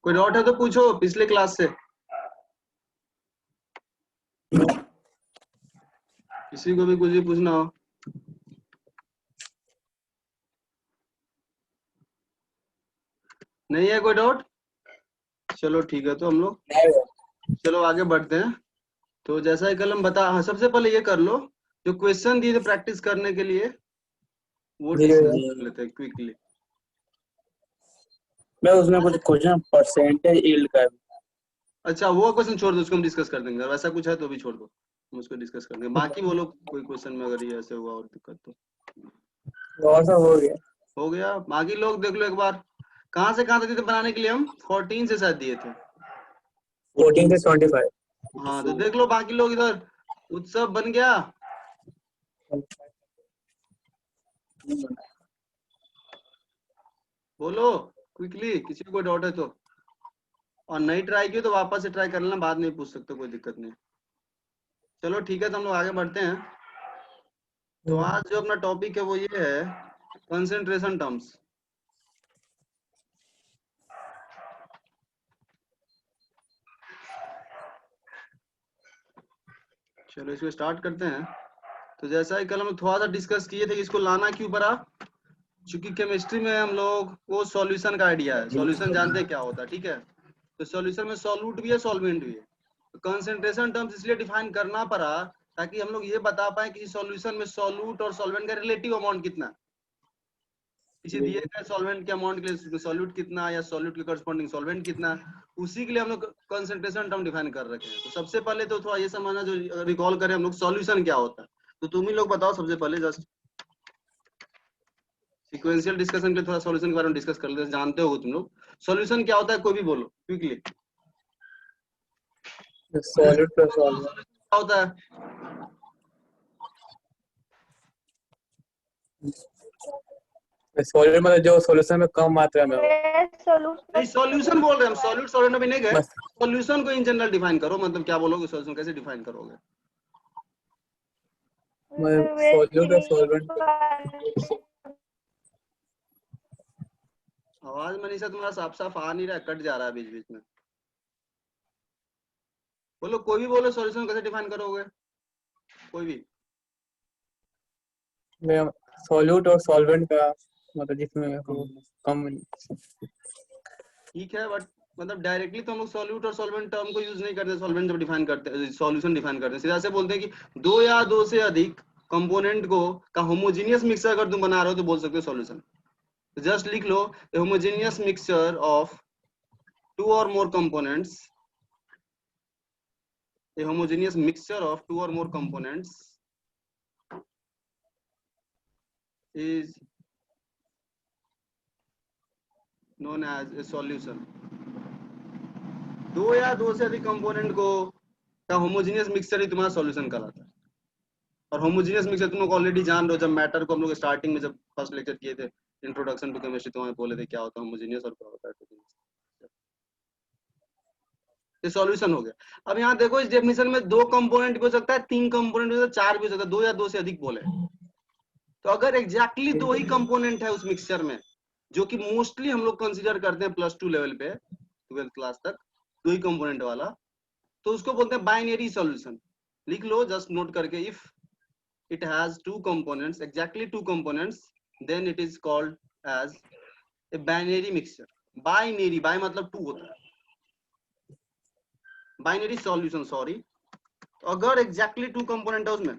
कोई डाउट है तो पूछो पिछले क्लास से, किसी को भी कुछ भी पूछना हो। नहीं है कोई डाउट? चलो ठीक है, तो हम लोग चलो आगे बढ़ते हैं। तो जैसा ही कल हम बता, हाँ सबसे पहले ये कर लो, जो क्वेश्चन दिए थे प्रैक्टिस करने के लिए वो डिस्कस कर लेते हैं क्विकली। मैं उसमें कुछ क्वेश्चन परसेंटेज यील्ड का। अच्छा वो क्वेश्चन छोड़ दो, उसको हम डिस्कस कर देंगे, वैसा कुछ है तो भी छोड़ दो, हम उसको डिस्कस कर देंगे। बाकी वो लोग कोई क्वेश्चन में अगर ये ऐसे हुआ और दिक्कत तो और सब हो गया। हो गया। बाकी लोग देख लो एक बार, कहाँ से कहाँ तक दिए थे बनाने के लिए, हम 14 से शायद दिए थे। 14 से 25। हाँ तो देख लो बाकी लोग इधर, उत्सव बन गया, बोलो क्विकली, किसी को कोई डाउट है तो। और नहीं ट्राई किया तो वापस से ट्राई कर लेना, बाद में पूछ सकते हो, कोई दिक्कत नहीं। चलो ठीक है, तो हम लोग आगे बढ़ते हैं। तो आज जो अपना टॉपिक है वो ये है कंसंट्रेशन टर्म्स। चलो इसको स्टार्ट करते हैं। तो जैसा ही कल हम थोड़ा सा डिस्कस किए थे कि इसको लाना क्यों पड़ा, क्योंकि केमिस्ट्री में हम लोग को सॉल्यूशन का आइडिया है, सॉल्यूशन जानते हैं क्या होता है, ठीक है। तो सॉल्यूशन में सॉल्यूट भी है सॉल्वेंट भी है। तो कंसंट्रेशन टर्म्स इसलिए डिफाइन करना पड़ा ताकि हम लोग ये बता पाए कि सॉल्यूशन में सॉल्यूट और सॉल्वेंट का रिलेटिव अमाउंट कितना है। किसी दिए गए सॉल्वेंट के अमाउंट के लिए सॉल्यूट कितना या सॉल्यूट के करस्पॉन्डिंग सॉल्वेंट कितना, उसी के लिए हम लोग कंसंट्रेशन टर्म डिफाइन कर रखे हैं। तो सबसे पहले तो थोड़ा ये समझना, जो रिकॉल करें हम लोग सॉल्यूशन क्या होता है। तो तुम ही लोग बताओ सबसे पहले, जस्ट सीक्वेंशियल डिस्कशन के लिए थोड़ा सॉल्यूशन के बारे में डिस्कस कर लेते हैं, जानते हो तुम लोग सॉल्यूशन क्या होता है, कोई भी बोलो क्विकली। सॉलिड प्लस सॉल्वेंट क्या होता है? सॉलिड मतलब जो सॉल्यूशन में कम मात्रा में हो। नहीं सॉल्यूशन बोल रहे हैं हम, सॉल्यूट सॉल्वेंट अभी नहीं गए। बस सॉल्यूशन को इन जनरल डिफाइन करो, मतलब क्या बोलोगे, सॉल्यूशन कैसे डिफाइन करोगे? सॉल्यूट और सॉल्वेंट आवाज मनीषा तुम्हारा साफ साफ आ नहीं रहा है, कट जा रहा है बीच बीच में। बोलो कोई भी बोलो, सॉल्यूशन कैसे डिफाइन करोगे, कोई भी। में सॉल्यूट और सॉल्वेंट का मतलब जिसमें कम। ठीक है, बट मतलब डायरेक्टली तो हम लोग सॉल्यूट और सॉल्वेंट टर्म को यूज नहीं करते, सॉल्वेंट जब डिफाइन करते हैं, सॉल्यूशन डिफाइन करते हैं, सीधा से बोलते हैं कि दो या दो से अधिक कंपोनेंट को का होमोजेनियस मिक्सचर अगर तुम बना रहे हो तो बोल सकते हो सॉल्यूशन। जस्ट लिख लो होमोजेनियस मिक्सचर ऑफ टू और more components, a homogeneous mixture of two or more components is known as a solution। दो या दो से अधिक कंपोनेंट को का होमोजेनियस मिक्सचर ही तुम्हारा सॉल्यूशन कहलाता है। और होमोजेनियस मिक्सचर तुम लोग ऑलरेडी जान रहे हो, जब मैटर को हम लोग स्टार्टिंग में जब फर्स्ट लेक्चर किए थे इंट्रोडक्शन टू केमिस्ट्री, तो हमें बोले थे क्या होता है होमोजेनियस और क्या होता है। ये सॉल्यूशन हो गया। अब यहाँ देखो इस डेफिनेशन में दो कंपोनेंट भी हो सकता है, तीन कंपोनेंट भी हो सकता है, चार भी हो सकता है, दो या दो से अधिक बोले। तो अगर एग्जैक्टली दो ही कंपोनेंट है उस मिक्सचर में, जो कि मोस्टली हम लोग कंसीडर करते हैं प्लस टू लेवल पे 12th क्लास तक, दो ही कंपोनेंट वाला, तो उसको बोलते हैं बाइनरी सॉल्यूशन। लिख लो जस्ट नोट करके, if it has two components, exactly two components, then it is called as a binary mixture. Binary, bi मतलब टू होता है, बाइनरी सॉल्यूशन सॉरी। तो अगर एग्जैक्टली टू कंपोनेंट है उसमें,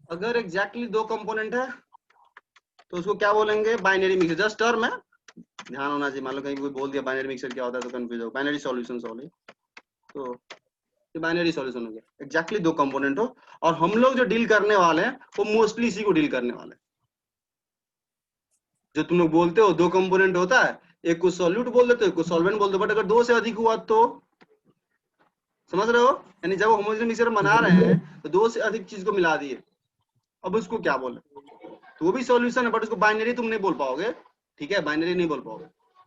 अगर एग्जैक्टली दो कंपोनेंट है तो उसको क्या बोलेंगे, बाइनरी मिक्सचर। जस्ट टर्म है, ध्यान होना चाहिए, मान लो कहीं कोई बोल दिया बाइनरी मिक्सचर क्या होता है तो कंफ्यूज हो, बाइनरी सॉल्यूशन सॉरी। तो ये बाइनरी सॉल्यूशन हो गया, एग्जैक्टली दो कंपोनेंट हो। और हम लोग जो डील करने वाले हैं वो मोस्टली इसी को डील करने वाले हैं। जो तुम लोग बोलते हो दो कंपोनेंट होता है, एक को सॉल्यूट बोल देते हो, एक को सॉल्वेंट बोल दो, बट अगर दो से अधिक हुआ तो, समझ रहे हो, यानी जब होमोजेनियस मिक्सचर बना रहे हैं तो दो से अधिक चीज को मिला दिए, अब उसको क्या बोले, तो वो भी सॉल्यूशन है, बट उसको बाइनरी तुम नहीं बोल पाओगे, ठीक है, बाइनरी नहीं बोल पाओगे।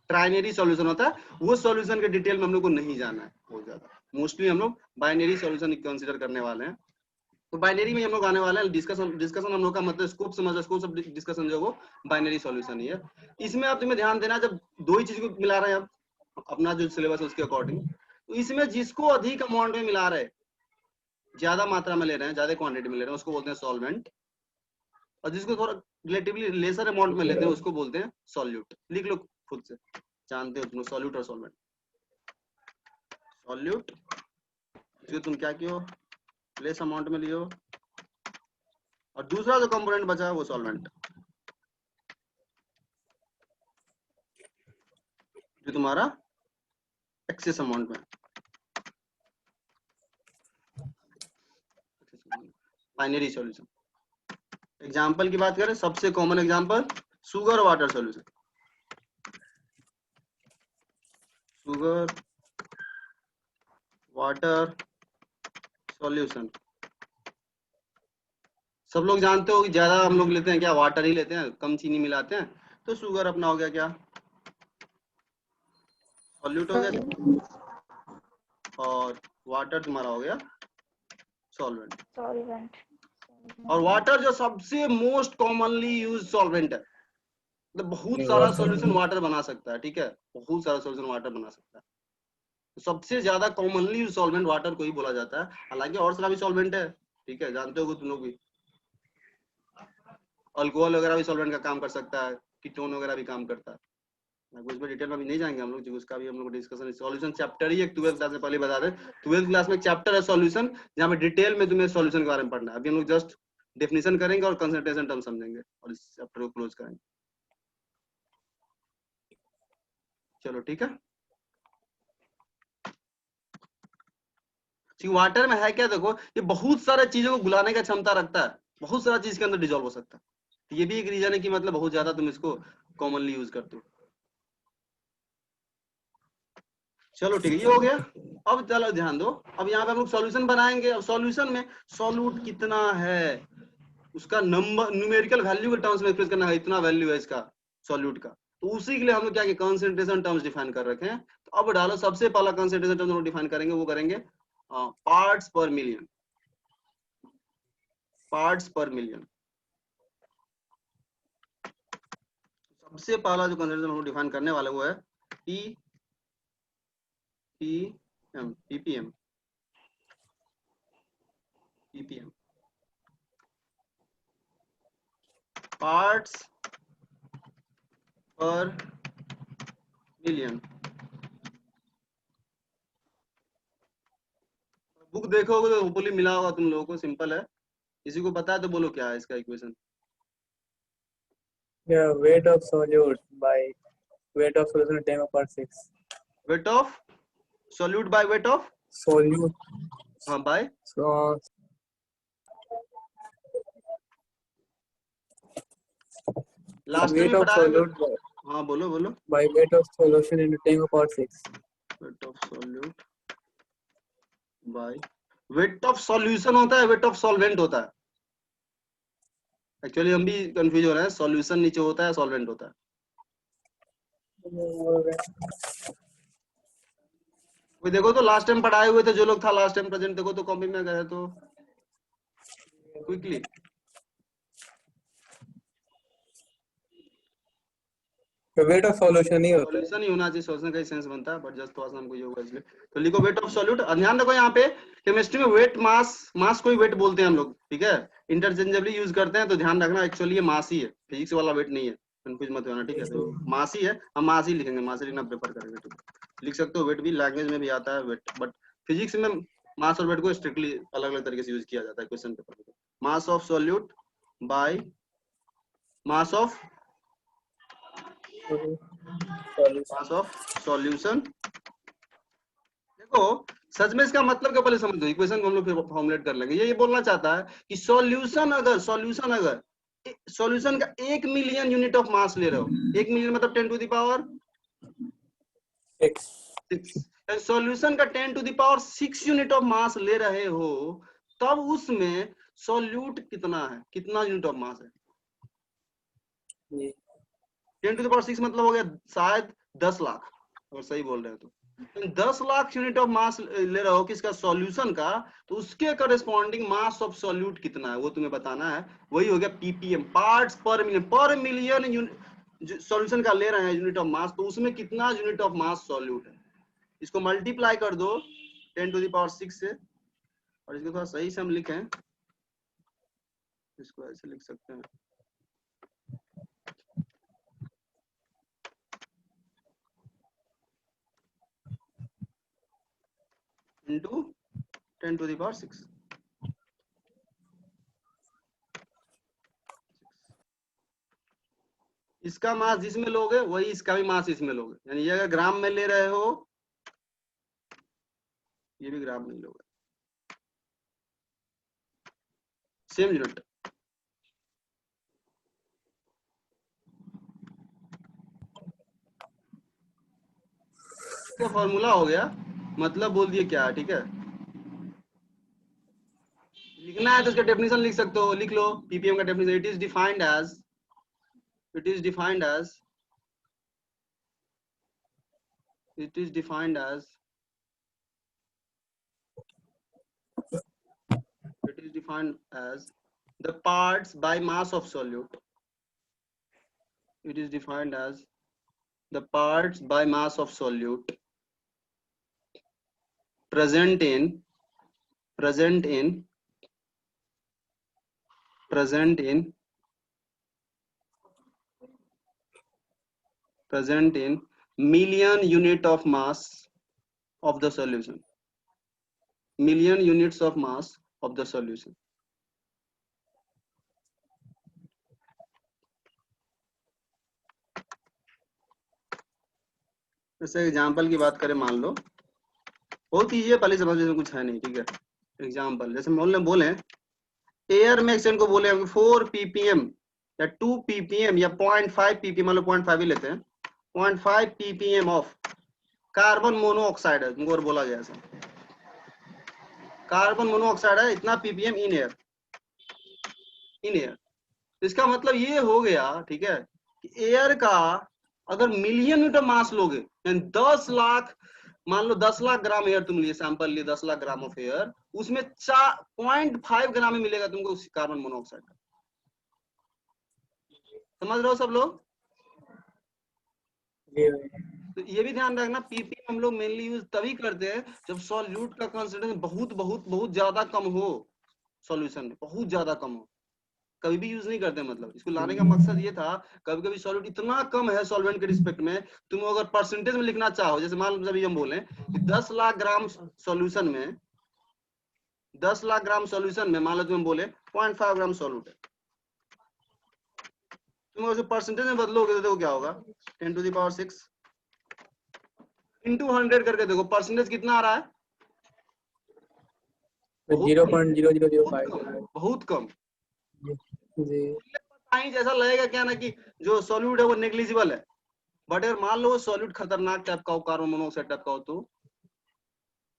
ट्राइनरी सॉल्यूशन होता है, वो सॉल्यूशन के डिटेल में हम लोग को नहीं जाना है बहुत ज्यादा, मोस्टली हम लोग बाइनरी सॉल्यूशन कंसीडर करने वाले हैं। तो बाइनरी में हम लोग आने वाले हैं। डिस्कशन हम लोग का मतलब स्कोप समझ, स्कोप ऑफ डिस्कशन जो वो बाइनरी सॉल्यूशन ही है। इसमें आप तुम्हें ध्यान देना, जब दो ही चीज को मिला रहे हैं आप अपना जो सिलेबस है उसके अकॉर्डिंग, तो इसमें जिसको अधिक अमाउंट में मिला रहे हैं, ज्यादा मात्रा में ले रहे हैं, ज्यादा क्वांटिटी में ले रहे हैं, उसको बोलते हैं सॉल्वेंट, और जिसको थोड़ा रिलेटिवली लेसर अमाउंट में लेते हैं उसको बोलते हैं सॉल्यूट। लिख लो खुद से, जानते हो तुम सॉल्यूट और सॉल्वेंट। सॉल्यूट जो तुम क्या कियो, लेस अमाउंट में लियो, और दूसरा जो कंपोनेंट बचा है वो सॉल्वेंट, जो तुम्हारा एक्सेस अमाउंट में। बाइनरी सॉल्यूशन एग्जांपल की बात करें, सबसे common example sugar water solution. Sugar water solution सब लोग जानते हो कि ज्यादा हम लोग लेते हैं क्या, वाटर ही लेते हैं, कम चीनी मिलाते हैं, तो शुगर अपना हो गया क्या, सॉल्यूट हो गया, और वाटर तुम्हारा हो गया सॉल्वेंट। सॉल्वेंट। और वाटर जो सबसे मोस्ट कॉमनली यूज सॉल्वेंट है, मतलब बहुत सारा सॉल्यूशन वाटर बना सकता है, ठीक है, बहुत सारा सॉल्यूशन वाटर बना सकता है। तो सबसे ज्यादा कॉमनली यूज सॉल्वेंट वाटर को ही बोला जाता है। हालांकि और सारा भी सॉल्वेंट है, ठीक है, जानते हो तुम लोग भी, अल्कोहल वगैरह भी सॉल्वेंट का काम कर सकता है, कीटोन वगैरह भी काम करता है। उसमें डिटेल में अभी नहीं जाएंगे हम लोग, जो उसका भी हम लोग डिस्कशन, सॉल्यूशन चैप्टर ही एक 12th क्लास में पहले बता दें, 12th क्लास में एक चैप्टर है सॉल्यूशन, जहाँ पे डिटेल में तुम्हें सॉल्यूशन के बारे में पढ़ना है। अभी हम लोग जस्ट डेफिनेशन करेंगे और कंसंट्रेशन टर्म समझेंगे और इस चैप्टर को क्लोज करेंगे। चलो ठीक है। वाटर में है क्या, देखो ये बहुत सारे चीजों को गुलाने का क्षमता रखता है, बहुत सारा चीज के अंदर डिजोल्व हो सकता है। ये भी एक रीजन है कि मतलब बहुत ज्यादा तुम इसको कॉमनली यूज करते हो। चलो ठीक है, ये हो गया। अब चलो ध्यान दो, अब यहाँ पे हम लोग सॉल्यूशन बनाएंगे। अब सॉल्यूशन में सॉल्यूट कितना है उसका नंबर, न्यूमेरिकल वैल्यू के टर्म्स में एक्सप्रेस करना है, इतना वैल्यू है इसका सॉल्यूट का। तो उसी के लिए हम लोग क्या कंसंट्रेशन टर्म्स डिफाइन कर रखे हैं। तो अब डालो, सबसे पहला कंसंट्रेशन टर्म हम लोग डिफाइन करेंगे, वो करेंगे पार्ट्स पर मिलियन। पार्ट्स पर मिलियन सबसे पहला जो कंसंट्रेशन हम लोग डिफाइन करने वाले वो है ppm। पार्ट्स पर मिलियन। बुक देखोगे तो होपफुली मिला होगा तुम लोगों को, सिंपल है। किसी को पता है तो बोलो क्या है इसका equation. weight of solute by weight of solution 10^6. Weight of solute by weight of Solute. हाँ बाय So लास्ट weight में of पढ़ाया। solute हाँ बोलो बोलो। by weight of solution into 10^6. Weight of solute by weight of solution होता है, weight of solvent होता है। एक्चुअली हम भी कंफ्यूज हो रहे हैं, सॉल्यूशन नीचे होता है, सॉल्वेंट होता है। कोई देखो तो लास्ट टाइम पढ़ाए हुए थे जो लोग था लास्ट टाइम प्रेजेंट, देखो तो कॉपी में गए तो क्विकली। weight of solution नहीं होता है। सॉल्यूशन ही होना चाहिए, सॉल्यूशन का ही सेंस बनता है, बट जस्ट थोड़ा सा हमको ये होगा इसलिए। तो लिखो वेट ऑफ सॉल्यूट। ध्यान रखो यहाँ पे केमिस्ट्री में वेट मास, मास को ही वेट बोलते हैं हम लोग, ठीक है, इंटरचेंजेबली यूज करते हैं। तो ध्यान रखना एक्चुअली ये मास ही है, फिजिक्स वाला वेट नहीं है, कंफ्यूज मत होना, ठीक है। तो मास ही है, हम मास ही लिखेंगे, मास ही लिखना प्रेफर करेंगे, ठीक है। लिख सकते हो वेट भी, लैंग्वेज में भी आता है वेट, बट फिजिक्स में मास और वेट को स्ट्रिक्टली अलग अलग तरीके से यूज किया जाता है क्वेश्चन पेपर में। Mass of solute by mass of solution. देखो सच में इसका मतलब क्या, पहले समझ लो इक्वेशन को हम लोग फॉर्मुलेट कर लेंगे। ये बोलना चाहता है कि सॉल्यूशन अगर सॉल्यूशन का 1 मिलियन यूनिट ऑफ मास ले रहे हो, 1 मिलियन मतलब 10⁶। सॉल्यूशन का 10⁶ यूनिट ऑफ मास ले रहे हो, तब उसमें सॉल्यूट कितना है, कितना यूनिट ऑफ मास है। 10⁶ मतलब हो गया शायद 10 लाख, अगर सही बोल रहे हो तो 10 लाख यूनिट ऑफ मास ले रहे हो किसका, सॉल्यूशन का, तो उसके करस्पॉन्डिंग मास ऑफ सॉल्यूट कितना है वो तुम्हें बताना है। वही हो गया पीपीएम, पार्ट्स पर मिलियन सॉल्यूशन का ले रहे हैं यूनिट ऑफ मास, तो उसमें कितना यूनिट ऑफ मास सॉल्यूट है। इसको मल्टीप्लाई कर दो 10⁶ से, और इसको थोड़ा सही से हम लिखें, इसको ऐसे लिख सकते हैं, इंटू 10⁶। इसका मास जिसमें लोगे वही इसका भी मास इसमें लोगे, यानी ये अगर ग्राम में ले रहे हो ये भी ग्राम में लोगे, सेम यूनिट। इसका फॉर्मूला हो गया, मतलब बोल दिए क्या है, ठीक है। लिखना है तो इसका डेफिनेशन लिख सकते हो, लिख लो पीपीएम का definition. It is defined as it is defined as it is defined as it is defined as the parts by mass of solute. It is defined as the parts by mass of solute present in present in present in present in million unit of mass of the solution, million units of mass of the solution. जैसे example की बात करें, मान लो बहुत easy है, पहले समझ में कुछ है नहीं, ठीक है। एग्जाम्पल जैसे बोले एयर में एक्सचेंज को बोले 4 ppm या 2 ppm या 0.5 ppm, मान लो 0.5 ही लेते हैं, 0.5 ppm ऑफ कार्बन मोनोऑक्साइड है, तुमको और बोला गया ऐसा कार्बन मोनोऑक्साइड है इतना ppm in air, in air. इसका मतलब ये हो गया, ठीक है, कि एयर का अगर मिलियन यूनिट मास लोगे, 10 लाख, मान लो 10 लाख ग्राम एयर तुम लिए, सैंपल लिए 10 लाख ग्राम ऑफ एयर, उसमें 0.5 ग्राम में मिलेगा तुमको कार्बन मोनोऑक्साइड। समझ रहे हो सब लोग? तो ये भी ध्यान रखना, पीपीएम हम लोग मेनली यूज तभी करते हैं जब सॉल्यूट का कंसंट्रेशन बहुत बहुत बहुत ज्यादा कम हो, सॉल्यूशन में बहुत ज्यादा कम हो, कभी भी यूज नहीं करते। मतलब इसको लाने का मकसद ये था, कभी कभी सॉल्यूट इतना कम है सॉल्वेंट के रिस्पेक्ट में, तुम अगर परसेंटेज में लिखना चाहो, जैसे मान लो अभी हम बोले कि 10 लाख ग्राम सॉल्यूशन में, 10 लाख ग्राम सॉल्यूशन में मान लो तुम बोले 0.5 ग्राम सॉल्यूट है, तुम अगर परसेंटेज में बदलोगे तो देखो क्या होगा, 10⁶ इंटू 100 करके देखो परसेंटेज कितना आ रहा है, 0.0005 बहुत कम। जी। जैसा लगेगा क्या ना कि जो सॉल्यूट है वो नेग्लिजिबल है, बट अगर मान लो वो सॉल्यूट खतरनाक टाइप का हो, कार्बन मोनोऑक्साइड टाइप का हो, तो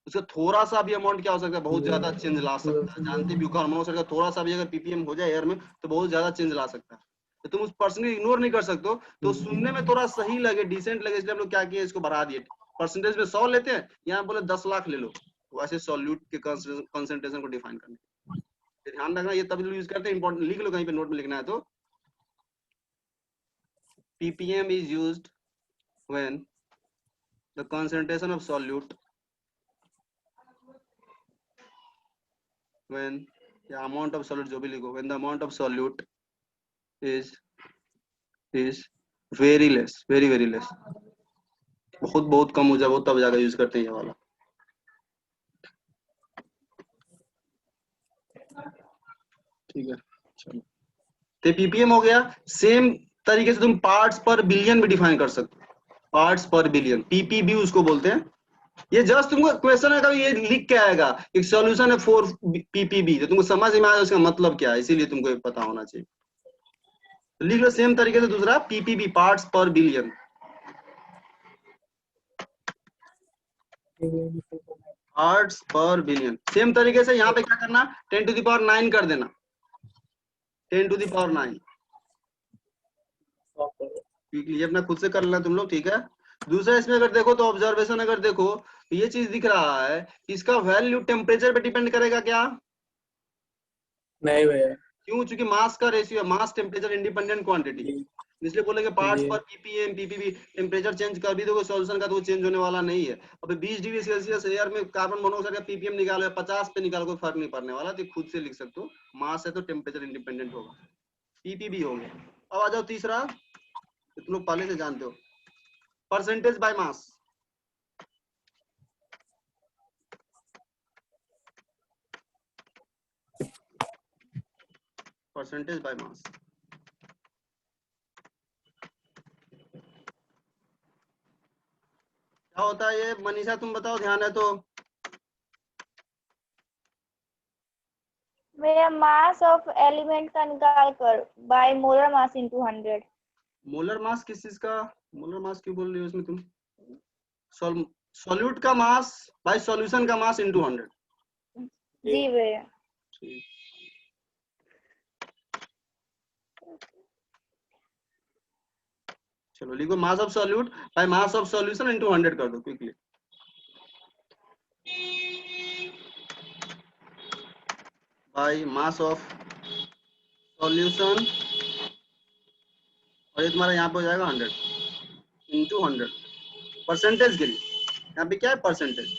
उसका थोड़ा सा भी अमाउंट क्या हो सकता है, बहुत ज्यादा चेंज ला सकता है। जानते भी कार्बन मोनोऑक्साइड का थोड़ा सा भी अगर पीपीएम हो जाए एयर में तो बहुत ज्यादा चेंज ला सकता है, तो तुम उस परसेंटेज इग्नोर नहीं कर सकते हो। तो सुनने में थोड़ा सही लगे, डिसेंट लगे, इसलिए हम लोग क्या किए, इसको बढ़ा दिए, परसेंटेज में 100 लेते हैं, यहाँ बोले 10 लाख ले लो, वैसे सॉल्यूट के कंसंट्रेशन को डिफाइन करने। ध्यान रखना, ये तभी यूज करते हैं, इंपॉर्टेंट लिख लो कहीं पे, नोट में लिखना है तो, ppm is used when the concentration of solute, when the amount of solute, जो भी लिखो, when the amount of solute is very less, very very less, बहुत बहुत कम हो जाए वो तब ज्यादा यूज करते हैं ये वाला। ठीक है, चलो, तो पीपीएम हो गया। सेम तरीके से तुम पार्ट्स पर बिलियन भी डिफाइन कर सकते हो, पार्ट्स पर बिलियन, पीपीबी उसको बोलते हैं। ये जस्ट तुमको क्वेश्चन है, कभी ये लिख के आएगा कि सॉल्यूशन है 4 पीपीबी, तो तुमको समझ में आया उसका मतलब क्या है, इसीलिए तुमको ये पता होना चाहिए। तो लिख लो सेम तरीके से दूसरा, पीपीबी, पार्ट्स पर बिलियन, पार्ट्स पर बिलियन। सेम तरीके से यहाँ पे क्या करना, 10⁹ कर देना, 10⁹। ये अपना खुद से कर लेना तुम लोग, ठीक है। दूसरा इसमें अगर देखो तो ऑब्जर्वेशन अगर देखो तो ये चीज दिख रहा है कि इसका वैल्यू टेम्परेचर पे डिपेंड करेगा क्या? नहीं भैया। क्यों? चूंकि मास का रेशियो है, मास टेम्परेचर इंडिपेंडेंट क्वांटिटी, जी इसलिए बोलेंगे पार्ट्स जी पर पीपीएम पीपीबी। टेम्परेचर चेंज कर भी दोगे सॉल्यूशन का तो वो चेंज होने वाला नहीं है। अब 20 डिग्री सेल्सियस एयर में कार्बन मोनोऑक्साइड का पीपीएम निकालो, 50 पे निकालो, कोई फर्क नहीं पड़ने वाला, तो खुद से लिख सकते हो मास है तो टेम्परेचर इंडिपेंडेंट होगा, पीपीबी हो गया। अब आ जाओ तीसरा, तुम लोग पहले से जानते हो, percentage by mass. Percentage by mass क्या होता है ये? मनीषा तुम बताओ, ध्यान है तो। मेरा मास ऑफ एलिमेंट का निकाल कर by molar mass into 100। Molar mass किस चीज का? मोलर मास क्यों बोल रही हो इसमें तुम? सॉल्यूट का मास बाय सॉल्यूशन का मास इनटू 100। जी भैया। चलो लिखो mass of solute by mass of solution into 100 कर दो quickly. By mass of solution, और ये तुम्हारा यहाँ पे हो जाएगा 100 इनटू 100। परसेंटेज के लिए यहाँ पे क्या है? परसेंटेज।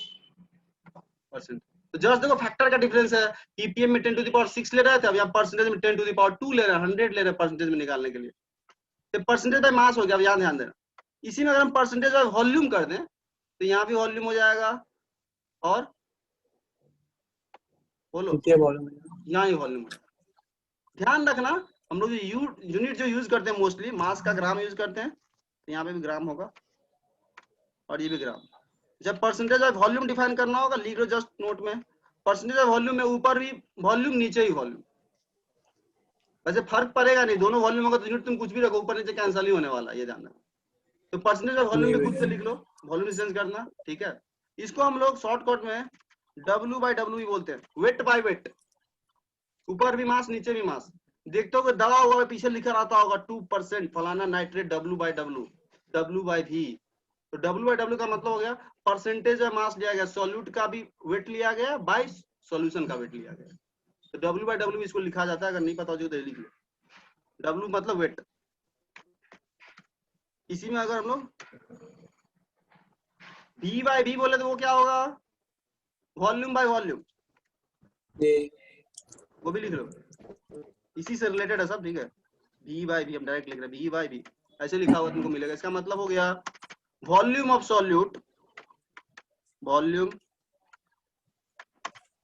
परसेंट तो जस्ट देखो फैक्टर का डिफरेंस है। पीपीएम में 10 टू द पावर 6 ले रहे थे, अब यहाँ परसेंटेज में 10 टू द पावर 2 ले रहे हैं, 100 ले रहे हैं परसेंटेज में निकालने के लिए। तो परसेंटेज बाय मास हो गया। अब यहाँ ध्यान देना, इसी में अगर हम परसेंटेज बाय वॉल्यूम कर दें तो यहाँ भी वॉल्यूम हो जाएगा, और बोलो यहाँ ही वॉल्यूम हो जाएगा। ध्यान रखना, हम लोग यूनिट जो यूज करते हैं मोस्टली मास का ग्राम यूज करते हैं, तो यहाँ पे भी ग्राम होगा और ये भी ग्राम। जब परसेंटेज ऑफ वॉल्यूम डिफाइन करना होगा लिख लो जस्ट नोट में, परसेंटेज ऑफ वॉल्यूम में ऊपर भी वॉल्यूम नीचे ही वॉल्यूम। वैसे फर्क पड़ेगा नहीं, दोनों वॉल्यूम होगा तो यूनिट तुम कुछ भी रखो ऊपर नीचे कैंसिल ही होने वाला है, ये जानना। तो परसेंटेज ऑफ वॉल्यूम भी खुद से लिख लो, वॉल्यूम चेंज करना, ठीक है। इसको हम लोग शॉर्टकट में W बाय W भी बोलते हैं, वेट बाय वेट। ऊपर भी मास नीचे भी मास। देखते हो दवा होगा पीछे लिखा रहता होगा 2% फलाना nitrate W by W, W by V। तो W बाय W का मतलब हो गया परसेंटेज ऑफ मास लिया गया, सॉल्यूट का भी वेट लिया गया बाय सॉल्यूशन का वेट लिया गया। तो W बाय W इसको लिखा जाता है, अगर नहीं पता हो तो लिख लो। W मतलब वेट। इसी में अगर हम लोग V बाय V बोले तो वो क्या होगा? वॉल्यूम बाय वॉल्यूम, वो भी लिख लो, इसी से रिलेटेड है सब, ठीक है। V बाय V हम डायरेक्ट लिख रहे हैं, V बाय V ऐसे लिखा हुआ तुमको मिलेगा। इसका मतलब हो गया volume of solute, volume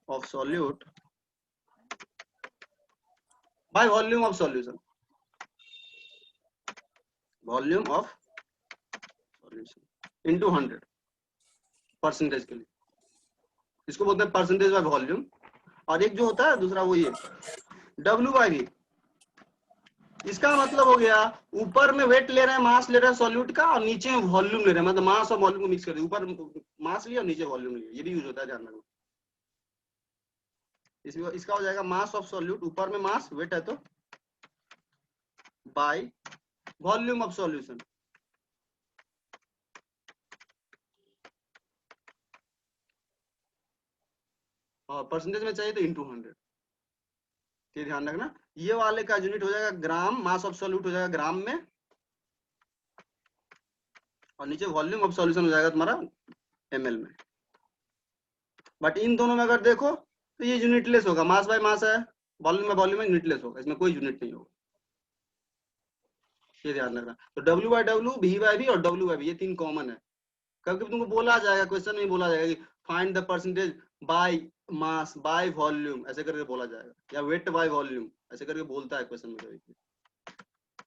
of solute by volume of solution, volume of solution into 100 percentage के लिए। इसको बोलते हैं परसेंटेज बाय वॉल्यूम। और एक जो होता है दूसरा वो ये W बाय V, इसका मतलब हो गया ऊपर में वेट ले रहे हैं, मास ले रहे हैं सॉल्यूट का, और नीचे में वॉल्यूम ले रहे हैं, मतलब मास और वॉल्यूम को मिक्स कर दिया, ऊपर मास लिया और नीचे वॉल्यूम लिया, ये भी यूज होता है, ध्यान रखना। इसका हो जाएगा मास ऑफ सॉल्यूट, ऊपर में मास वेट है तो बाय वॉल्यूम ऑफ सॉल्यूशन। और परसेंटेज में चाहिए तो इनटू 100। ये ध्यान रखना, ये वाले का यूनिट हो जाएगा ग्राम, मास ऑफ सॉल्यूट हो जाएगा ग्राम में, और नीचे वॉल्यूम ऑफ सॉल्यूशन हो जाएगा तुम्हारा ml में। बट इन दोनों में अगर देखो तो ये यूनिटलेस होगा, मास बाय मास है, वॉल्यूम में यूनिटलेस होगा, इसमें कोई यूनिट नहीं होगा, ये ध्यान रखना। तो W by W, V by V और W बाय V, ये तीन कॉमन है। कभी तुमको बोला जाएगा, क्वेश्चन में बोला जाएगा कि find the percentage by mass by volume, ऐसे करके बोला जाएगा, या वेट बाय वॉल्यूम ऐसे करके बोलता है क्वेश्चन में कभी।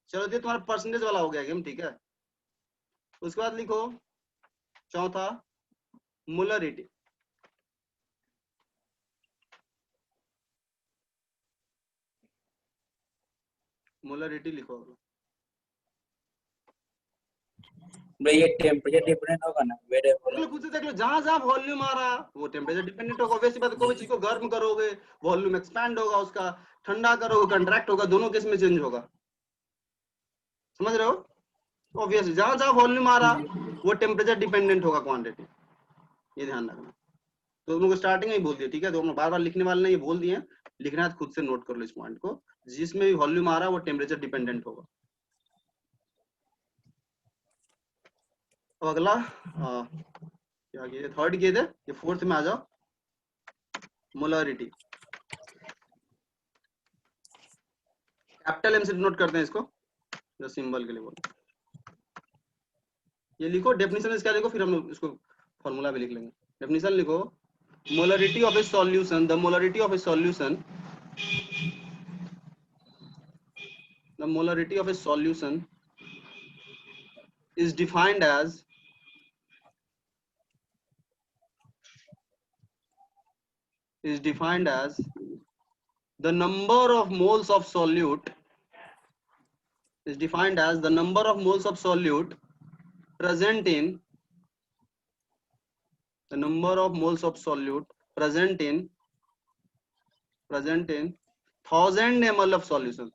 चलो ये तुम्हारा परसेंटेज वाला हो गया गेम, ठीक है। उसके बाद लिखो चौथा मोलरिटी। मोलरिटी लिखो भाई, ये टेम्परेचर डिफरेंट होगा ना मेरे बिल्कुल, खुद से देख लो, जहां जहां वॉल्यूम आ रहा वो टेम्परेचर डिपेंडेंट होगा। वैसी बात, कोई चीज को गर्म करोगे वॉल्यूम एक्सपैंड होगा, उसका ठंडा करोगे कंट्रैक्ट होगा, दोनों केस में चेंज होगा, समझ रहे हो? ऑब्वियसली जहां जहां वॉल्यूम आ रहा वो टेम्परेचर डिपेंडेंट होगा क्वांटिटी, ये ध्यान रखना। तो तुम लोग स्टार्टिंग में ही बोल दिए, ठीक है, तो हम बार बार लिखने वाले ने ये बोल दिए, लिखना है तो खुद से नोट कर लो इस पॉइंट को, जिसमें भी वॉल्यूम आ रहा है वो टेम्परेचर डिपेंडेंट होगा। अब अगला क्या किए, थर्ड किए थे, ये फोर्थ में आ जाओ, मोलरिटी। कैपिटल एम से नोट करते हैं इसको, जो सिंबल के लिए बोल, ये लिखो डेफिनेशन इसका लिखो, फिर हम लोग इसको फॉर्मूला भी लिख लेंगे। डेफिनेशन लिखो, molarity of A solution, the molarity of A solution, the molarity of A solution is defined as the number of moles of solute is defined as the number of moles of solute present in the number of moles of solute present in 1000 ml of solution,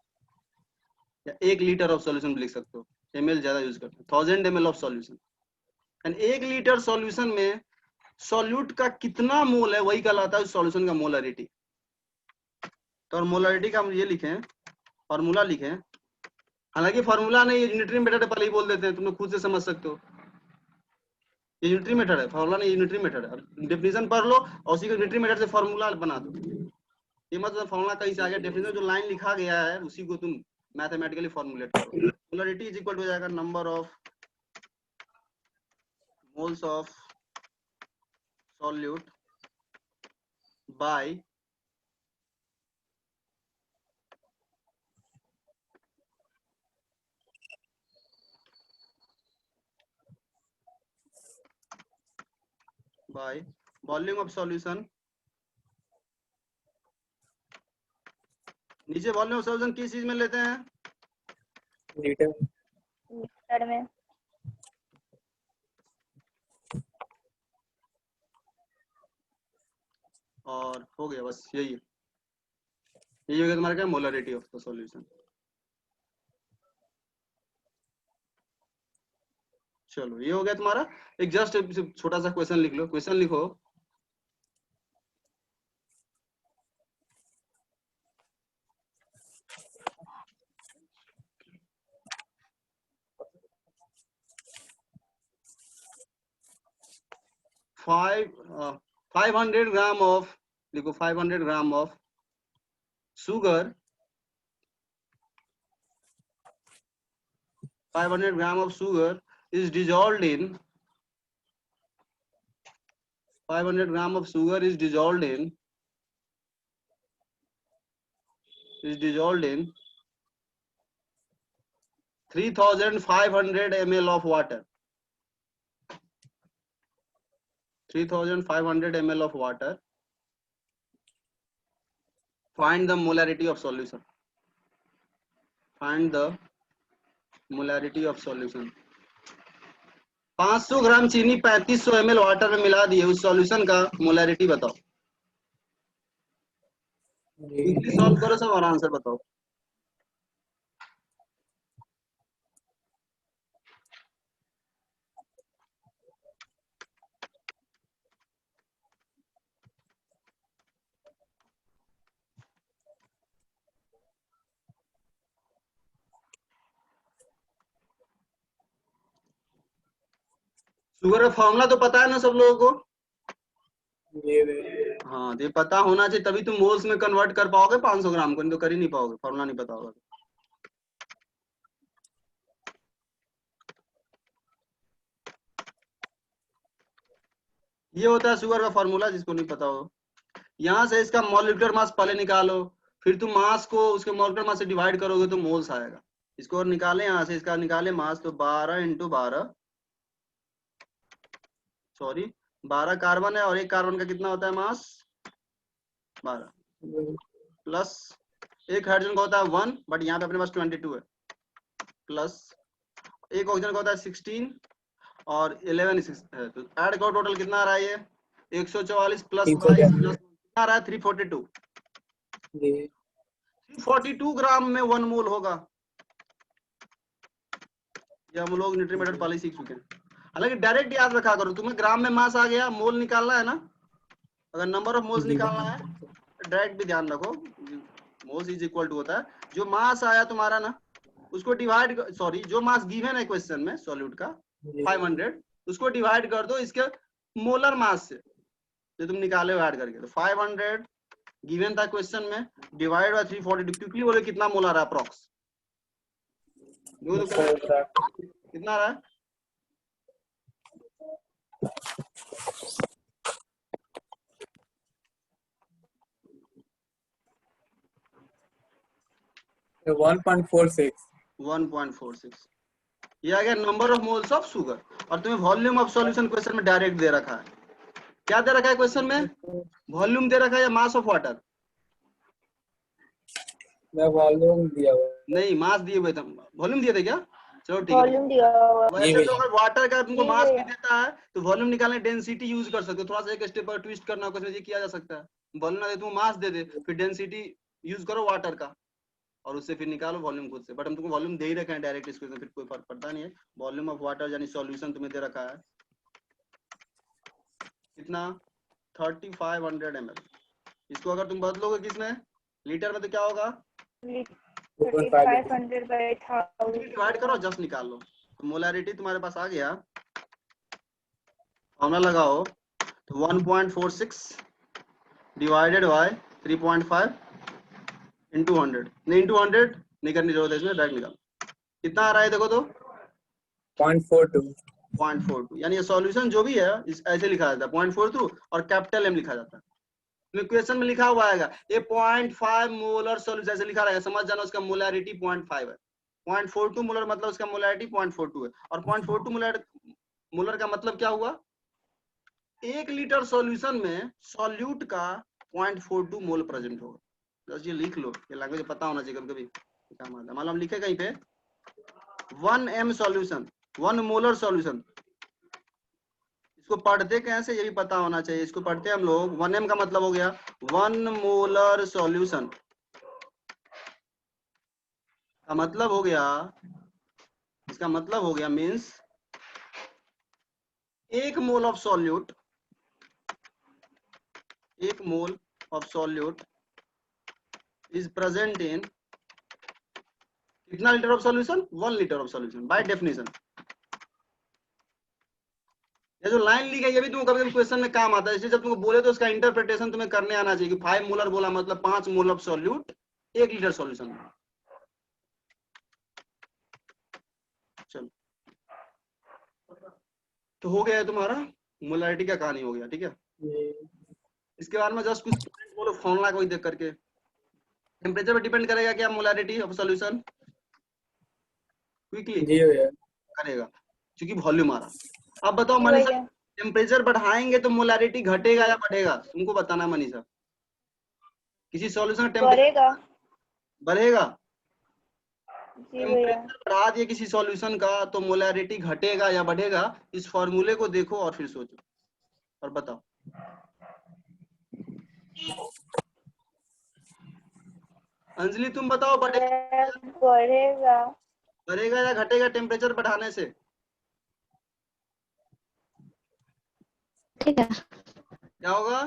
या 1 litre of solution लिख सकते हो, ml ज्यादा use करते हैं, 1000 ml of solution, and 1 litre solution में solute का कितना मोल है वही कहलाता है सॉल्यूशन का मोलरिटी। तो मोलरिटी का हम ये लिखें, फॉर्मूला लिखें, हालांकि फॉर्मूला नहीं, यूनिटरी मेथड पहले ही बोल देते हैं, तुम लोग खुद से समझ सकते हो, ये यूनिटरी मेथड है, फॉर्मूला नहीं, यूनिटरी मेथड है। डेफिनेशन पढ़ लो और उसी को यूनिटरी मेथड से फॉर्मूला बना दो, ये मतलब फॉर्मूला कहीं से आ गया, डेफिनेशन जो लाइन लिखा गया है उसी को तुम मैथमेटिकली फॉर्मुलेट करो। मोलरिटी इज इक्वल टू हो जाएगा number of moles of solute by volume of solution. नीचे वॉल्यूम ऑफ सॉल्यूशन किस चीज में लेते हैं, लीटर में। और हो गया, बस यही है, यही हो गया तुम्हारा क्या, मोलरिटी ऑफ द सॉल्यूशन। चलो ये हो गया तुम्हारा, एक जस्ट छोटा सा क्वेश्चन लिख लो, क्वेश्चन लिखो, फाइव 500 ग्राम ऑफ, लिखो 500 gram of sugar, 500 gram of sugar is dissolved in 500 gram of sugar is dissolved in 3500 ml of water, 3500 ml of water. Find the molarity of solution, find the molarity of solution। 500 ग्राम चीनी 3500 ml water में मिला दिए, उस solution का molarity बताओ। Solve करो सब और आंसर बताओ। शुगर का फॉर्मूला तो पता है ना सब लोगों को, हाँ ये पता होना चाहिए, तभी तुम मोल्स में कन्वर्ट कर पाओगे 500 ग्राम को, नहीं तो कर ही नहीं पाओगे, फॉर्मूला नहीं पता होगा। ये होता है शुगर का फॉर्मूला, जिसको नहीं पता हो। यहाँ से इसका मॉलिक्यूलर मास पहले निकालो, फिर तुम मास को उसके मॉलिक्यूलर मास से डिवाइड करोगे तो मोल्स आएगा। इसको और निकाले, यहाँ से इसका निकाले मास, तो 12 × 12, सॉरी 12 कार्बन है और एक कार्बन का कितना होता है मास, 12, प्लस एक हाइड्रोजन का होता है 1, बट यहाँ पे अपने पास 22 है, प्लस एक ऑक्सीजन का होता है 16 और 11 है, तो ऐड करो, टोटल कितना आ रहा है ये 144 प्लस 22 कितना आ रहा है 342। 342 ग्राम में 1 मोल होगा, ये हम लोग न्यूट्री मेथड पहले ही सीख चुके हैं। हालांकि डायरेक्ट याद रखा करो, तुम्हें ग्राम में मास आ गया, मोल निकालना है ना, अगर नंबर ऑफ मोल्स जी निकालना है डायरेक्ट भी ध्यान रखो, मोल्स इज इक्वल टू होता है जो मास आया तुम्हारा ना, उसको डिवाइड, सॉरी जो मास गिवन है क्वेश्चन में सॉल्यूट का जी 500, उसको डिवाइड कर दो इसके मोलर मास से जो तुम निकाले हो ऐड करके। तो 500 गिवन था क्वेश्चन में, डिवाइड बाय 342, क्विकली बोले कितना मोल आ रहा है अप्रॉक्स, कितना आ रहा है? तो 1.46 1.46 ये आ गया number of moles of sugar. और तुम्हें वॉल्यूम ऑफ सॉल्यूशन क्वेश्चन में डायरेक्ट दे रखा है। क्या दे रखा है क्वेश्चन में? वॉल्यूम दे रखा है या मास ऑफ वाटर? वॉल्यूम दिया हुआ है। नहीं, मास दिए हुए थे, वॉल्यूम दिए थे क्या? चलो ठीक है। वॉल्यूम दिया हुआ है। वैसे तो अगर वाटर का तुमको जी मास भी भैया। देता है तो वॉल्यूम निकालने डेंसिटी यूज कर सकते हो, थोड़ा सा एक स्टेप पर ट्विस्ट करना हो ये किया जा सकता है। वॉल्यूम ना दे तुमको मास दे दे, फिर डेंसिटी यूज करो वाटर का और उससे फिर निकालो वॉल्यूम खुद से। बट हम तुमको वॉल्यूम दे ही रखे हैं डायरेक्ट इसको, फिर कोई फर्क पड़ता नहीं है। वॉल्यूम ऑफ वाटर यानी सॉल्यूशन तुम्हें दे रखा है कितना? 3500 ml। इसको अगर तुम बदलोगे किसमें, लीटर में, तो क्या होगा? 3500 by 1000 डिवाइड करो, जस्ट निकाल लो। तो मोलैरिटी तुम्हारे पास आ गया, फॉर्मूला लगाओ, तो 1.46 डिवाइडेड बाय 3.5 इंटू 100, नहीं इंटू 100 नहीं करनी जरूरत है इसमें, डायरेक्ट निकालो। कितना आ रहा है देखो तो? 0.42 0.42, यानी ये सॉल्यूशन जो भी है ऐसे लिखा जाता है 0.42 और कैपिटल M लिखा जाता है। क्वेश्चन में लिखा हुआ आएगा ये 0.5 मोलर सॉल्यूशन ऐसे लिखा रहेगा, समझ जाना उसका मोलैरिटी 0.5 है। 0.42 मोलर मतलब उसका मोलैरिटी 0.42 है। और 0.42 मोलर का मतलब क्या हुआ? 1 लीटर सॉल्यूशन में सॉल्यूट का 0.42 मोल प्रेजेंट होगा। बस ये लिख लो, ये लैंग्वेज पता होना चाहिए कभी कभी काम आता है। मान लो हम लिखे कहीं पे 1 m सॉल्यूशन, 1 मोलर सॉल्यूशन, इसको पढ़ते कैसे ये भी पता होना चाहिए। इसको पढ़ते हम लोग 1 m का मतलब हो गया 1 मोलर सॉल्यूशन का मतलब हो गया, इसका मतलब हो गया means 1 mole of solute, 1 mole of solute is present in कितना litre of solution? 1 litre of solution by definition. ये जो लाइन ली गई ये भी तुमको कभी कभी क्वेश्चन में काम आता है, इसलिए जब तुमको बोले तो उसका इंटरप्रिटेशन तुम्हें करने आना चाहिए कि 5 मोलर बोला मतलब 5 मोल ऑफ सॉल्यूट 1 लीटर सॉल्यूशन में। चलो तो हो गया है तुम्हारा मोलैरिटी का कहानी हो गया, ठीक है। इसके बाद में जस्ट कुछ बोलो फॉर्मूला कोई देख करके। टेम्परेचर पे डिपेंड करेगा क्या मोलैरिटी ऑफ सॉल्यूशन? क्विकली जी भैया करेगा क्योंकि वॉल्यूम आ रहा। अब बताओ जी मनीषा, भैया। टेम्परेचर बढ़ाएंगे तो मोलैरिटी घटेगा या बढ़ेगा? तुमको बताना है मनीषा। किसी सॉल्यूशन का टेम्परेचर बढ़ेगा। बढ़ेगा, जी भैया। टेम्परेचर बढ़ा दिए किसी सॉल्यूशन का तो मोलैरिटी घटेगा या बढ़ेगा? इस फॉर्मूले को देखो और फिर सोचो और बताओ। अंजलि तुम बताओ, बढ़ेगा। बढ़ेगा या घटेगा टेम्परेचर बढ़ाने से? ठीक है। क्या होगा?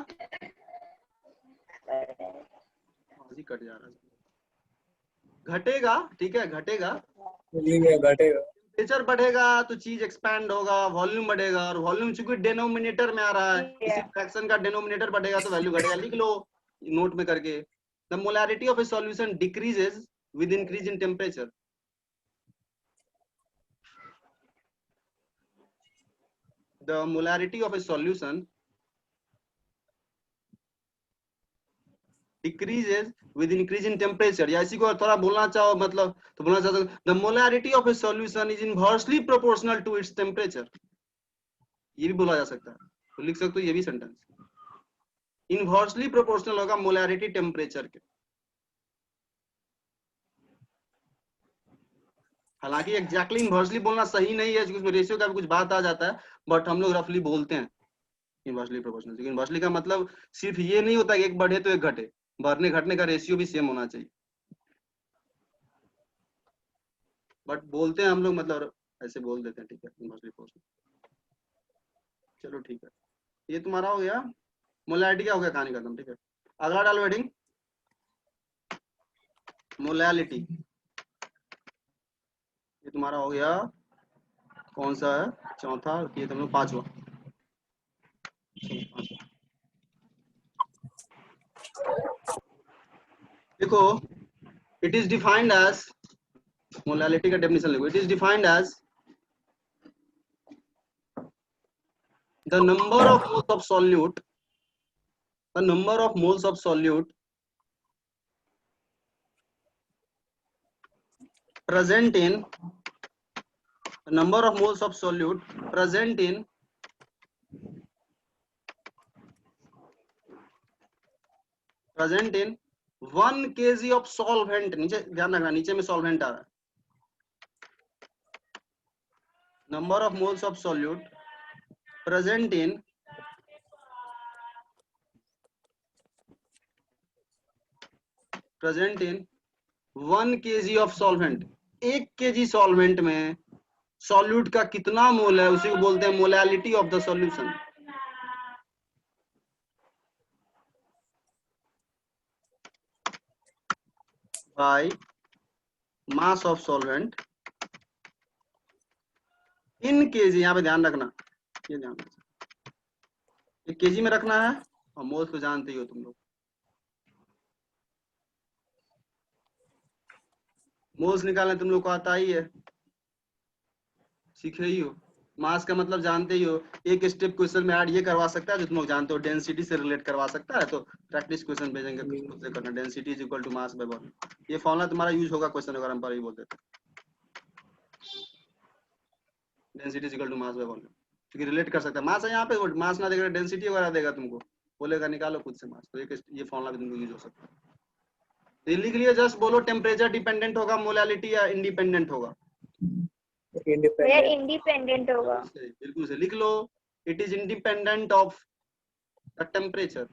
कट जा रहा है, घटेगा, ठीक है घटेगा। जी भैया घटेगा। टेम्परेचर बढ़ेगा तो चीज एक्सपैंड होगा, वॉल्यूम बढ़ेगा, और वॉल्यूम चूंकि डिनोमिनेटर में आ रहा है, किसी फ्रैक्शन का डिनोमिनेटर बढ़ेगा तो वैल्यू घटेगा। लिख लो नोट में करके, the molarity of A solution decreases with increase in temperature. The molarity of a solution decreases with increase in temperature, या इसी को थोड़ा बोलना चाहो मतलब तो बोलना चाहते the molarity of a solution is inversely proportional to its temperature। ये भी बोला जा सकता है, तो लिख सकते हो ये भी सेंटेंस, इनवर्सली प्रोपोर्शनल होगा मोलैरिटी टेम्परेचर के। हालांकि एग्जैक्टली इनवर्सली बोलना सही नहीं है क्योंकि उसमें रेशियो का भी कुछ बात आ जाता है, बट हम लोग रफली बोलते हैं इनवर्सली प्रोपोर्शनल। लेकिन इनवर्सली का मतलब सिर्फ ये नहीं होता कि एक बढ़े तो एक घटे, बढ़ने घटने का रेशियो भी सेम होना चाहिए, बट बोलते हैं हम लोग मतलब ऐसे बोल देते हैं, ठीक है, इन्वर्सली प्रोपोर्शनल। चलो ठीक है, ये तुम्हारा हो गया मोलैलिटी का, हो गया कहानी खत्म, ठीक है। अगला डालो हेडिंग मोलैलिटी। ये तुम्हारा हो गया कौन सा है, चौथा, ये तुम लोग पांचवा। देखो, it is defined as, molality का डेफिनेशन लिखो, it is defined as the number of moles of solute, the number of moles of solute present in, the number of moles of solute present in present in 1 kg of solvent, नीचे ध्यान रखना, नीचे में solvent आ रहा है, number of moles of solute present in 1 kg of solvent, 1 kg solvent में solute का कितना मोल है, उसी को बोलते हैं molality of the solution. By mass of solvent in KG, यहाँ पे ध्यान रखना, ये ध्यान रखना, ये केजी में रखना है, और मोल्स तो जानते ही हो तुम लोग, मोल्स निकालने तुम लोग को आता ही है, सीखे ही हो। मास का मतलब जानते ही हो, एक स्टेप क्वेश्चन में ऐड ये करवा सकता है जो तुम लोग जानते हो, डेंसिटी से रिलेट करवा सकता है, तो प्रैक्टिस क्वेश्चन भेजेंगे खुद से करना, density is equal to mass by volume, ये फॉर्मूला तुम्हारा यूज होगा क्वेश्चन अगर हम पर ही बोलते थे, density is equal to mass by volume, क्योंकि रिलेट कर सकता है। मास है यहाँ पे, मास ना देगा डेंसिटी वगैरह देगा तुमको, बोलेगा निकालो खुद से मास, तो ये फॉर्मूला भी तुमको यूज हो सकता है। दिल्ली के लिए जस्ट बोलो टेम्परेचर डिपेंडेंट होगा मोलैलिटी या इंडिपेंडेंट होगा, इंडिपेंडेंट, इंडिपेंडेंट होगा। बिल्कुल से लिख लो, it is independent of the temperature.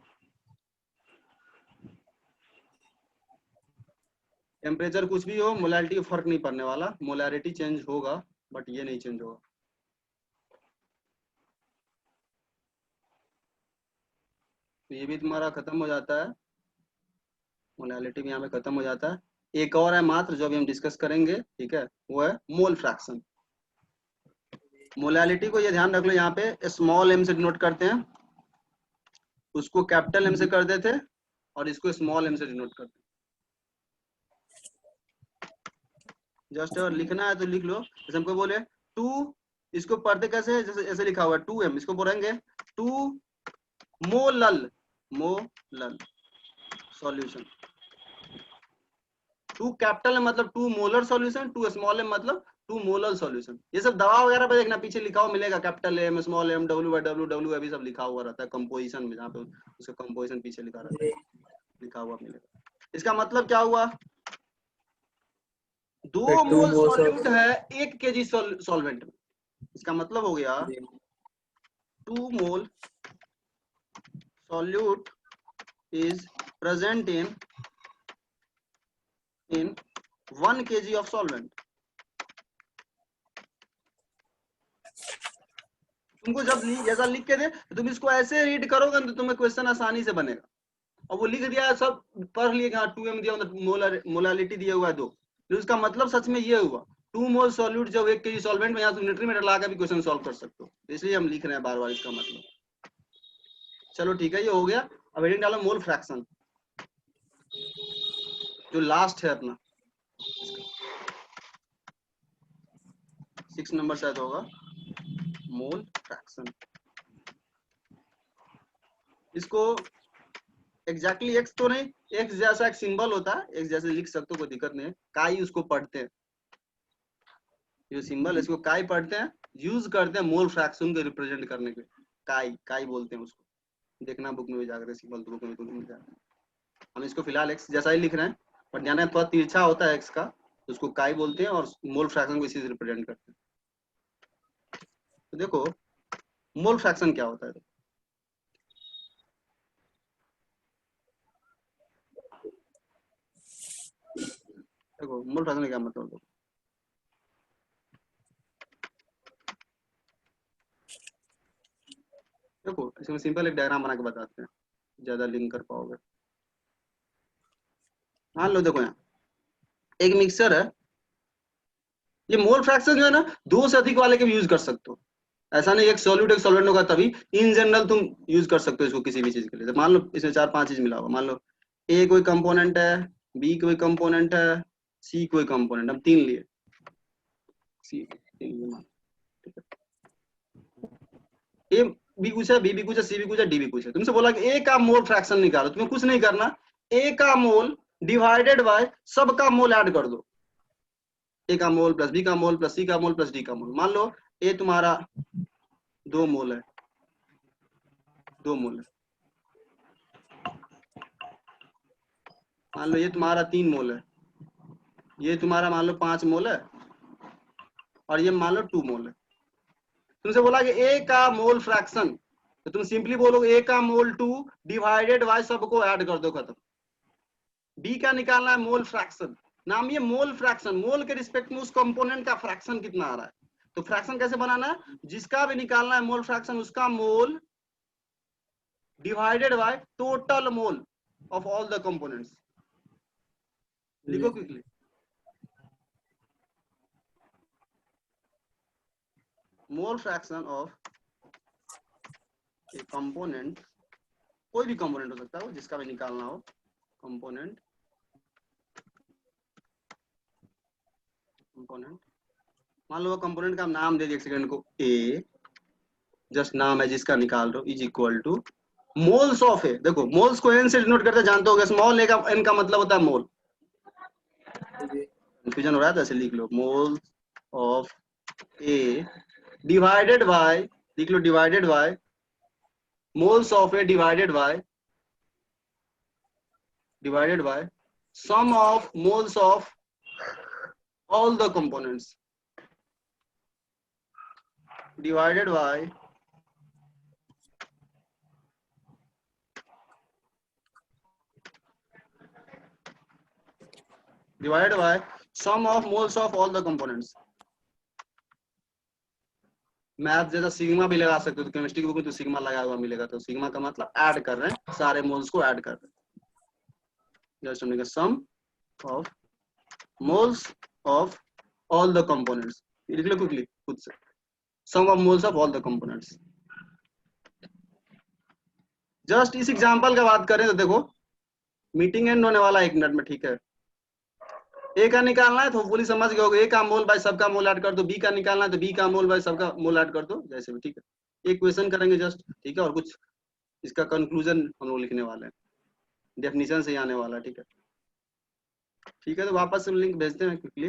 Temperature कुछ भी हो, मोलैलिटी का फर्क नहीं पड़ने वाला, मोलैलिटी चेंज होगा बट ये नहीं चेंज होगा। तो ये भी तुम्हारा खत्म हो जाता है, मोलैलिटी भी यहाँ पे खत्म हो जाता है। एक और है मात्र जो अभी हम डिस्कस करेंगे, ठीक है, वो है मोल फ्रैक्शन। मोलैलिटी को ये ध्यान रख लो, यहाँ पे स्मॉल एम से डिनोट करते हैं, उसको कैपिटल एम से कर देते, और इसको स्मॉल एम से डिनोट करते हैं। जस्ट अगर लिखना है तो लिख लो, जैसे हमको बोले 2, इसको पढ़ते कैसे है, जैसे ऐसे लिखा हुआ है 2m, इसको बोलेंगे 2 मोलल, मोलल सॉल्यूशन। 2 कैपिटल है मतलब 2 मोलर सॉल्यूशन, 2 स्मॉल एम मतलब 2 मोलर सॉल्यूशन। ये सब दवा वगैरह पे देखना, पीछे लिखा हुआ मिलेगा, capital M, small M, W अभी सब लिखा हुआ रहता है कंपोजिशन में, जहाँ पे उसका कंपोजिशन पीछे लिखा रहता है, लिखा हुआ मिलेगा। इसका मतलब क्या हुआ, 2 मोल सॉल्यूट है 1 kg सॉल्वेंट में, इसका मतलब हो गया 2 मोल solute is present in 1 kg of solvent। तुमको जब जैसा लिख के दे तो तुम इसको ऐसे रीड करोगे तो तुम्हें क्वेश्चन आसानी से बनेगा। और वो लिख दिया है, सब पढ़ लिए, हाँ 2m दिया, मोलैलिटी दिया हुआ है 2, तो इसका मतलब सच में ये हुआ 2 मोल सॉल्यूट जब 1 kg सॉल्वेंट में, यहाँ तुम न्यूट्रीमीटर लगा के भी क्वेश्चन सॉल्व कर सकते हो, इसलिए हम लिख रहे हैं बार बार इसका मतलब। चलो ठीक है, ये हो गया। अब हेडिंग डालो मोल फ्रैक्शन, जो लास्ट है अपना 6 नंबर शायद होगा, मोल फ्रैक्शन। इसको एग्जैक्टली एक्स तो नहीं, एक्स जैसा एक सिंबल होता है, एक्स जैसे लिख सकते हो, कोई दिक्कत नहीं है, काई उसको पढ़ते हैं, ये सिंबल इसको काई पढ़ते हैं, यूज करते हैं मोल फ्रैक्शन को रिप्रेजेंट करने के, काई काई बोलते हैं उसको, देखना बुक में भी जाकर सिंबल बुक में मिल जाएगा। हम इसको फिलहाल एक्स जैसा ही लिख रहे हैं, पर ध्यान थोड़ा तिरछा होता है एक्स का, तो उसको काई बोलते हैं, और मोल फ्रैक्शन को इसी से रिप्रेजेंट करते हैं। तो देखो मोल फ्रैक्शन क्या होता है, देखो मोल फ्रैक्शन का क्या मतलब है। देखो इसमें सिंपल एक डायग्राम बना के बताते हैं, ज्यादा लिंक कर पाओगे। मान लो देखो यहाँ एक मिक्सर है, ये मोल फ्रैक्शन जो है ना 2 से अधिक वाले के भी यूज कर सकते हो, ऐसा नहीं एक सॉल्यूट एक सॉल्वेंट होगा तभी, इन जनरल तुम यूज कर सकते हो इसको किसी भी चीज के लिए। तो मान लो इसमें 4-5 चीज मिला होगा, मान लो ए कोई कंपोनेंट है, बी कोई कंपोनेंट है, सी कोई कंपोनेंट, हम 3 लिए, सी 3 लिए मान, ठीक है। ए बी कुछ है, बी भी कुछ है, सी भी कुछ है, डी भी कुछ है। तुमसे बोला कि ए का मोल फ्रैक्शन निकालो, तुम्हें कुछ नहीं करना, ए का मोल डिवाइडेड बाय सब का मोल ऐड कर दो, ए का मोल प्लस बी का मोल प्लस सी का मोल प्लस डी का मोल। मान लो ए तुम्हारा 2 मोल है, 2 मोल है, मान लो ये तुम्हारा 3 मोल है, ये तुम्हारा मान लो 5 मोल है, और ये मान लो 2 मोल है। तुमसे बोला कि ए का मोल फ्रैक्शन, तो तुम सिंपली बोलोगे ए का मोल 2 डिवाइडेड बाय सबको ऐड कर दो, खत्म। बी का निकालना है मोल फ्रैक्शन, नाम ये मोल फ्रैक्शन, मोल के रिस्पेक्ट में उस कंपोनेंट का फ्रैक्शन कितना आ रहा है। तो फ्रैक्शन कैसे बनाना है, जिसका भी निकालना है मोल फ्रैक्शन उसका mole divided by total mole of all the components. लिखो quickly, mole fraction of a component, कोई भी कंपोनेंट हो सकता है जिसका भी निकालना हो, कंपोनेंट मान लो कंपोनेंट का नाम दे दिया एक सेकंड को ए, जस्ट नाम है जिसका निकाल रहे हो, is equal to moles of A. देखो मोल्स को एन से डिनोट करते जानते हो, स्मॉल ए का एन का मतलब होता है मोल, कंफ्यूजन हो रहा है तो ऐसे लिख लो, moles of A divided by, लिख लो divided by moles of A divided by sum of moles of all the components divided by sum of moles of all the components। Math जैसा सिग्मा भी लगा सकते हो, तो केमिस्ट्री की book में तो सिग्मा लगा हुआ मिलेगा, तो सिग्मा का मतलब ऐड कर रहे हैं, सारे मोल्स को ऐड कर रहे हैं, जस्ट हमने sum of moles of all the components, लिख लो क्विकली खुद से, sum of moles of all the components। Just इस एग्जांपल का बात करें तो देखो मीटिंग एंड होने वाला 1 मिनट में, ठीक है। ए का निकालना है तो होपफुली समझ गए होगे, ए का मोल बाय सबका मोल ऐड कर दो, बी का निकालना है तो बी का मोल बाय सबका मोल ऐड कर दो, जैसे भी, ठीक है। एक क्वेश्चन करेंगे जस्ट, ठीक है, और कुछ इसका कंक्लूजन हम लोग लिखने वाले हैं, डेफिनेशन से ही आने वाला है, ठीक है। ठीक है, तो वापस से लिंक भेजते हैं क्विकली।